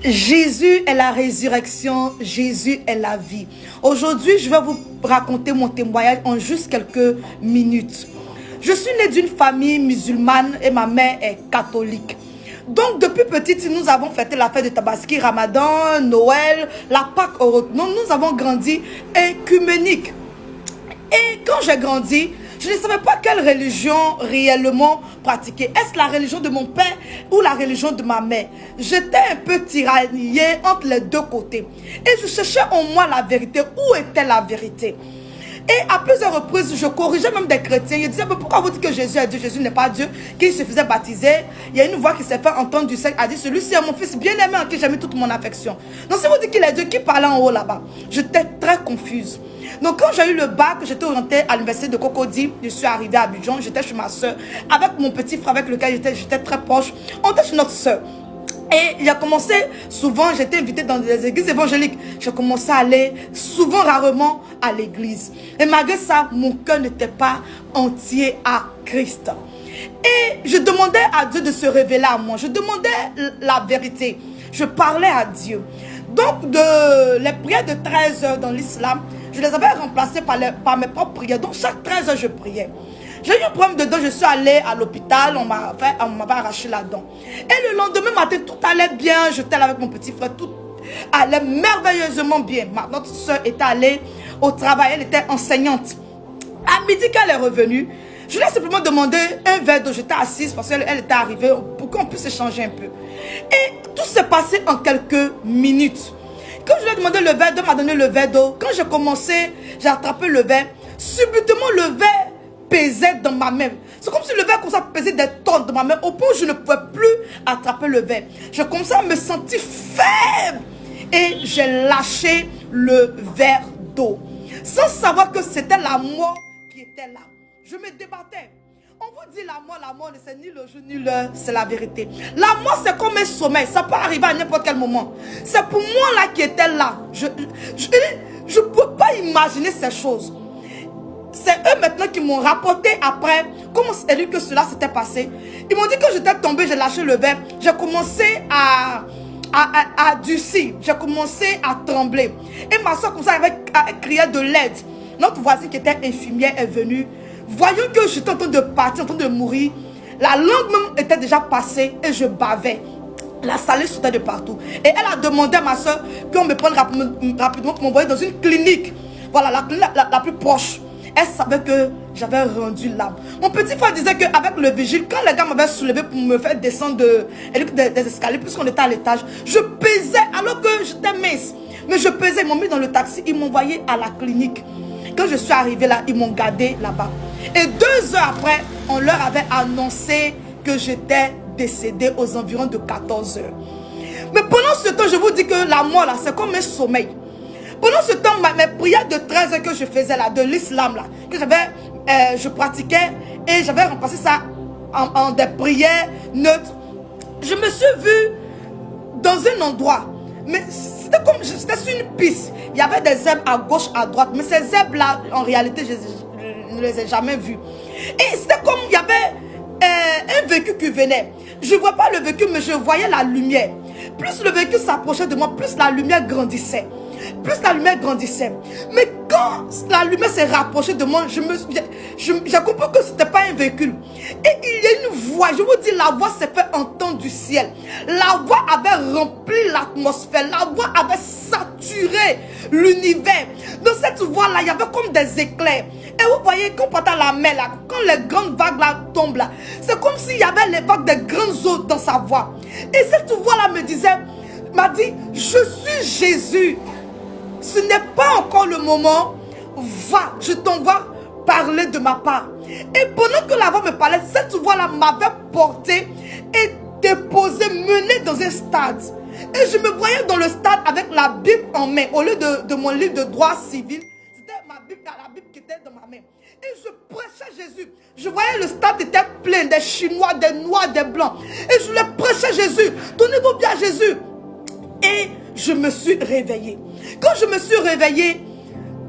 Jésus est la résurrection, Jésus est la vie. Aujourd'hui, je vais vous raconter mon témoignage en juste quelques minutes. Je suis née d'une famille musulmane et ma mère est catholique. Donc, depuis petite, nous avons fêté la fête de Tabaski, Ramadan, Noël, la Pâque. Nous avons grandi œcuménique. Et quand j'ai grandi, je ne savais pas quelle religion réellement pratiquer. Est-ce la religion de mon père ou la religion de ma mère? J'étais un peu tiraillée entre les deux côtés. Et je cherchais en moi la vérité. Où était la vérité? Et à plusieurs reprises, je corrigeais même des chrétiens. Je disais, mais pourquoi vous dites que Jésus est Dieu? Jésus n'est pas Dieu, qu'il se faisait baptiser. Il y a une voix qui s'est fait entendre du ciel, a dit, celui-ci est mon fils bien-aimé en qui j'ai mis toute mon affection. Donc si vous dites qu'il est Dieu, qui parlait en haut là-bas? J'étais très confuse. Donc quand j'ai eu le bac, j'étais orientée à l'université de Cocody. Je suis arrivée à Abidjan, j'étais chez ma soeur. Avec mon petit frère avec lequel j'étais très proche. On était chez notre soeur. Et il a commencé, souvent j'étais invitée dans des églises évangéliques. J'ai commencé à aller souvent, rarement à l'église. Et malgré ça, mon cœur n'était pas entier à Christ. Et je demandais à Dieu de se révéler à moi. Je demandais la vérité. Je parlais à Dieu. Donc les prières de 13 heures dans l'islam, je les avais remplacées par mes propres prières. Donc chaque 13 heures, je priais. J'ai eu un problème de dents, je suis allée à l'hôpital, on m'avait arraché la dent. Et le lendemain matin, tout allait bien, j'étais là avec mon petit frère, tout allait merveilleusement bien. Notre soeur était allée au travail, elle était enseignante. À midi, quand elle est revenue, je lui ai simplement demandé un verre d'eau, j'étais assise parce qu'elle était arrivée pour qu'on puisse échanger un peu. Et tout s'est passé en quelques minutes. Quand je lui ai demandé le verre d'eau, elle m'a donné le verre d'eau. Quand j'ai commencé, j'ai attrapé le verre. Subitement, le verre pesait dans ma main. C'est comme si le verre commençait à peser des tonnes dans ma main au point où je ne pouvais plus attraper le verre. Je commençais à me sentir faible et j'ai lâché le verre d'eau sans savoir que c'était la mort qui était là. Je me débattais. On vous dit la mort, c'est ni le jour ni l'heure, c'est la vérité. La mort, c'est comme un sommeil, ça peut arriver à n'importe quel moment. C'est pour moi là qui était là. Je ne peux pas imaginer ces choses. C'est eux maintenant qui m'ont rapporté après comment c'est lui que cela s'était passé. Ils m'ont dit que j'étais tombée, j'ai lâché le verre. J'ai commencé à durcir. J'ai commencé à trembler. Et ma soeur commençait à crier de l'aide. Notre voisine qui était infirmière est venue. Voyant que j'étais en train de partir, en train de mourir. La langue même était déjà passée et je bavais. La salive sortait de partout. Et elle a demandé à ma soeur qu'on me prenne rapidement pour m'envoyer dans une clinique. Voilà, la clinique la plus proche. Elle savait que j'avais rendu l'âme. Mon petit frère disait qu'avec le vigile, quand les gars m'avaient soulevé pour me faire descendre des escaliers, puisqu'on était à l'étage, je pesais alors que j'étais mince. Mais je pesais, ils m'ont mis dans le taxi, ils m'ont envoyé à la clinique. Quand je suis arrivée là, ils m'ont gardé là-bas. Et 2 heures après, on leur avait annoncé que j'étais décédée aux environs de 14 heures. Mais pendant ce temps, je vous dis que la mort là, c'est comme un sommeil. Pendant ce temps, mes prières de 13 heures que je faisais là, de l'islam là, que je pratiquais et j'avais remplacé ça en des prières neutres. Je me suis vue dans un endroit, mais c'était comme, j'étais sur une piste. Il y avait des herbes à gauche, à droite, mais ces herbes là, en réalité, je ne les ai jamais vues. Et c'était comme, il y avait un véhicule qui venait. Je ne voyais pas le véhicule, mais je voyais la lumière. Plus le véhicule s'approchait de moi, plus la lumière grandissait. Plus la lumière grandissait. Mais quand la lumière s'est rapprochée de moi, j'ai compris que ce n'était pas un véhicule. Et il y a une voix, je vous dis, la voix s'est fait entendre du ciel. La voix avait rempli l'atmosphère. La voix avait saturé l'univers. Dans cette voix-là, il y avait comme des éclairs. Et vous voyez, quand on porte la mer, là, quand les grandes vagues là, tombent là, c'est comme s'il y avait les vagues de grandes eaux dans sa voix. Et cette voix-là m'a dit, je suis Jésus. Ce n'est pas encore le moment. Va, je t'envoie parler de ma part. Et pendant que la voix me parlait, cette voix-là m'avait porté et déposé, mené dans un stade. Et je me voyais dans le stade avec la Bible en main. Au lieu de mon livre de droit civil, c'était la Bible qui était dans ma main. Et je prêchais Jésus. Je voyais le stade était plein des Chinois, des Noirs, des Blancs. Et je leur prêchais Jésus. Donnez-vous bien à Jésus. Et je me suis réveillée. Quand je me suis réveillée,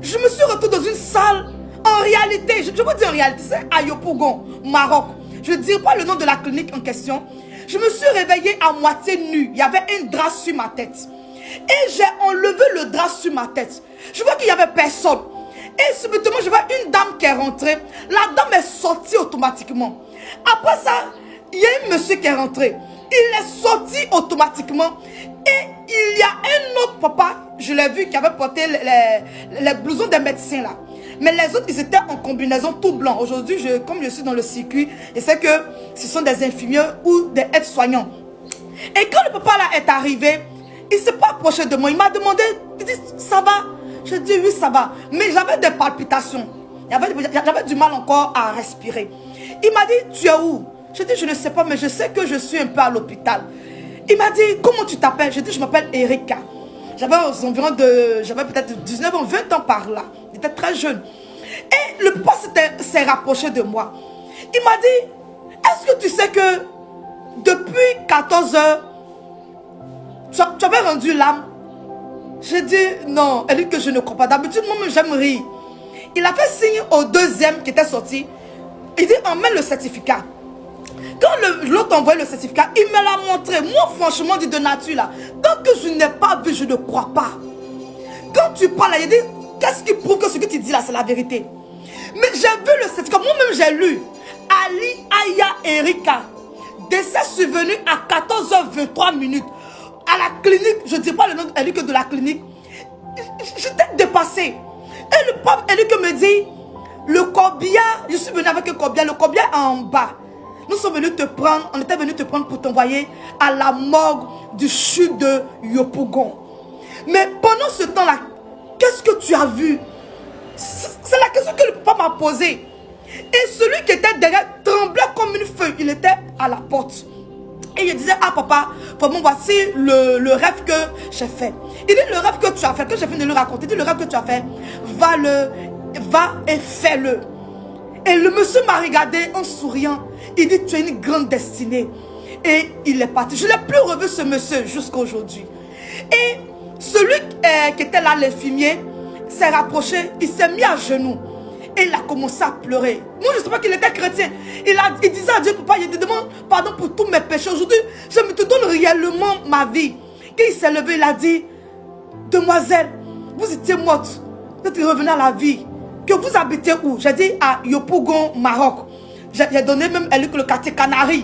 je me suis retrouvée dans une salle. En réalité, je vous dis en réalité, c'est à Yopougon, Maroc. Je ne dirai pas le nom de la clinique en question. Je me suis réveillée à moitié nue. Il y avait un drap sur ma tête. Et j'ai enlevé le drap sur ma tête. Je vois qu'il n'y avait personne. Et subitement, je vois une dame qui est rentrée. La dame est sortie automatiquement. Après ça, il y a un monsieur qui est rentré. Il est sorti automatiquement. Et il y a un autre papa, je l'ai vu, qui avait porté les blousons des médecins là. Mais les autres, ils étaient en combinaison tout blanc. Aujourd'hui, comme je suis dans le circuit, je sais que ce sont des infirmiers ou des aides-soignants. Et quand le papa là est arrivé, il ne s'est pas approché de moi. Il m'a demandé, il dit, ça va? Je dis, oui, ça va. Mais j'avais des palpitations. J'avais du mal encore à respirer. Il m'a dit, tu es où? Je dis, je ne sais pas, mais je sais que je suis un peu à l'hôpital. Il m'a dit, comment tu t'appelles? Je dis, je m'appelle Erika. J'avais peut-être 19 ans, 20 ans par là. J'étais très jeune. Et le papa s'est rapproché de moi. Il m'a dit, est-ce que tu sais que depuis 14 heures, tu avais rendu l'âme? J'ai dit, non. Elle dit que je ne crois pas. D'habitude, moi-même, j'aime rire. Il a fait signe au deuxième qui était sorti. Il dit, emmène le certificat. Quand l'autre envoyé le certificat, il me l'a montré. Moi, franchement, dit de nature, là, tant que je n'ai pas vu, je ne crois pas. Quand tu parles, il dit, qu'est-ce qui prouve que ce que tu dis là, c'est la vérité? Mais j'ai vu le certificat. Moi-même, j'ai lu. Ali Aya Erika. Décès survenu à 14h23. À la clinique, je ne dis pas le nom que de la clinique. J'étais dépassée. Et le pape Eric me dit, le corbillard, je suis venu avec un corbillard, le corbillard est en bas. Nous sommes venus te prendre, on était venus te prendre pour t'envoyer à la morgue du CHU de Yopougon. Mais pendant ce temps-là, qu'est-ce que tu as vu? C'est la question que le papa m'a posée. Et celui qui était derrière tremblait comme une feuille. Il était à la porte. Et il disait, ah papa, vraiment voici le rêve que j'ai fait. Il dit, le rêve que tu as fait, que j'ai fini de lui raconter, il dit, le rêve que tu as fait, va et fais-le. Et le monsieur m'a regardé en souriant. Il dit, tu as une grande destinée. Et il est parti. Je n'ai plus revu ce monsieur jusqu'à aujourd'hui. Et celui qui était là, l'infirmier, s'est rapproché, il s'est mis à genoux. Et il a commencé à pleurer. Moi, je ne sais pas qu'il était chrétien. Il disait à Dieu, papa, il te demande pardon pour tous mes péchés. Aujourd'hui, je me te donne réellement ma vie. Quand il s'est levé, il a dit, demoiselle, vous étiez morte. Vous êtes revenue à la vie. Que vous habitez où? J'ai dit à Yopougon, Maroc. J'ai donné même le quartier Canary.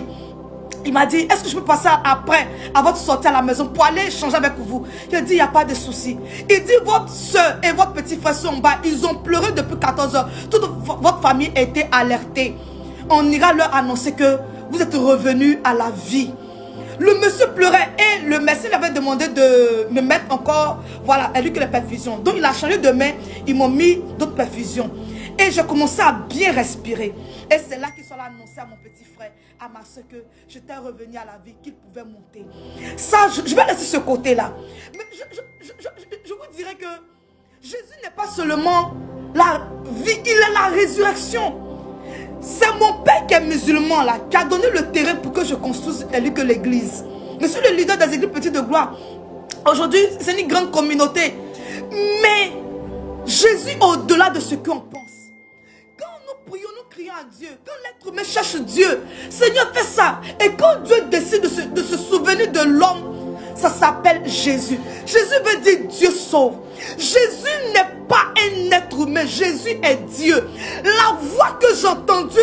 Il m'a dit, est-ce que je peux passer après, avant de sortir à la maison, pour aller échanger avec vous? Il a dit, il n'y a pas de souci. Il dit, votre soeur et votre petit frère sont en bas. Ils ont pleuré depuis 14 heures. Toute votre famille a été alertée. On ira leur annoncer que vous êtes revenus à la vie. Le monsieur pleurait et le médecin avait demandé de me mettre encore, voilà, elle dit que les perfusions. Donc il a changé de main, ils m'ont mis d'autres perfusions. Et j'ai commencé à bien respirer. Et c'est là qu'ils sont allés annoncer à mon petit frère, à ma soeur, que j'étais revenu à la vie, qu'il pouvait monter. Ça, je vais laisser ce côté-là. Mais je vous dirais que Jésus n'est pas seulement la vie, il est la résurrection. C'est mon père qui est musulman là, qui a donné le terrain pour que je construise l'église. Je suis le leader des églises petites de gloire. Aujourd'hui, c'est une grande communauté. Mais Jésus est au-delà de ce qu'on pense. Quand nous prions, nous crions à Dieu. Quand l'être humain cherche Dieu, Seigneur fait ça. Et quand Dieu décide de se souvenir de l'homme, ça s'appelle Jésus. Jésus veut dire Dieu sauve. Jésus n'est pas un être humain. Jésus est Dieu. La voix que j'ai entendue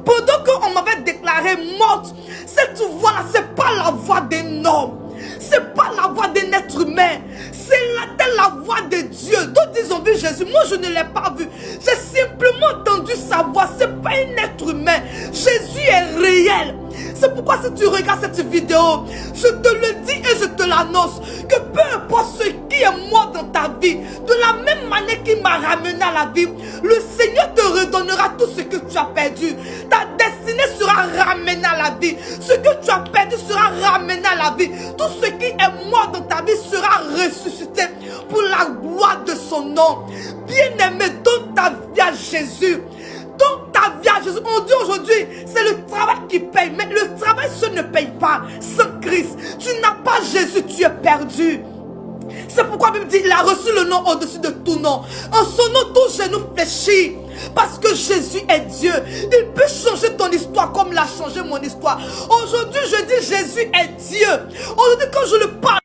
pendant qu'on m'avait déclaré morte, cette voix-là, ce n'est pas la voix d'un homme. Ce n'est pas la voix d'un être humain. C'est la voix de Dieu. D'autres ils ont vu Jésus. Moi, je ne l'ai pas vu. J'ai simplement entendu sa voix. Ce n'est pas un être humain. Jésus est réel. C'est pourquoi si tu regardes cette vidéo, je te le dis et je te l'annonce, que peu importe ce qui est mort dans ta vie, de la même manière qu'il m'a ramené à la vie, le Seigneur te redonnera tout ce que tu as perdu. Ta destinée sera ramenée à la vie. Ce que tu as perdu sera ramené à la vie. Tout ce qui est mort dans ta vie sera ressuscité pour la gloire de son nom. Bien-aimé, donne ta vie à Jésus. Donc ta vie à Jésus, on dit aujourd'hui, c'est le travail qui paye. Mais le travail, ce ne paye pas. Sans Christ, tu n'as pas Jésus, tu es perdu. C'est pourquoi la Bible dit, il a reçu le nom au-dessus de tout nom. En son nom, tout genou fléchit. Parce que Jésus est Dieu. Il peut changer ton histoire comme il a changé mon histoire. Aujourd'hui, je dis Jésus est Dieu. Aujourd'hui, quand je le parle,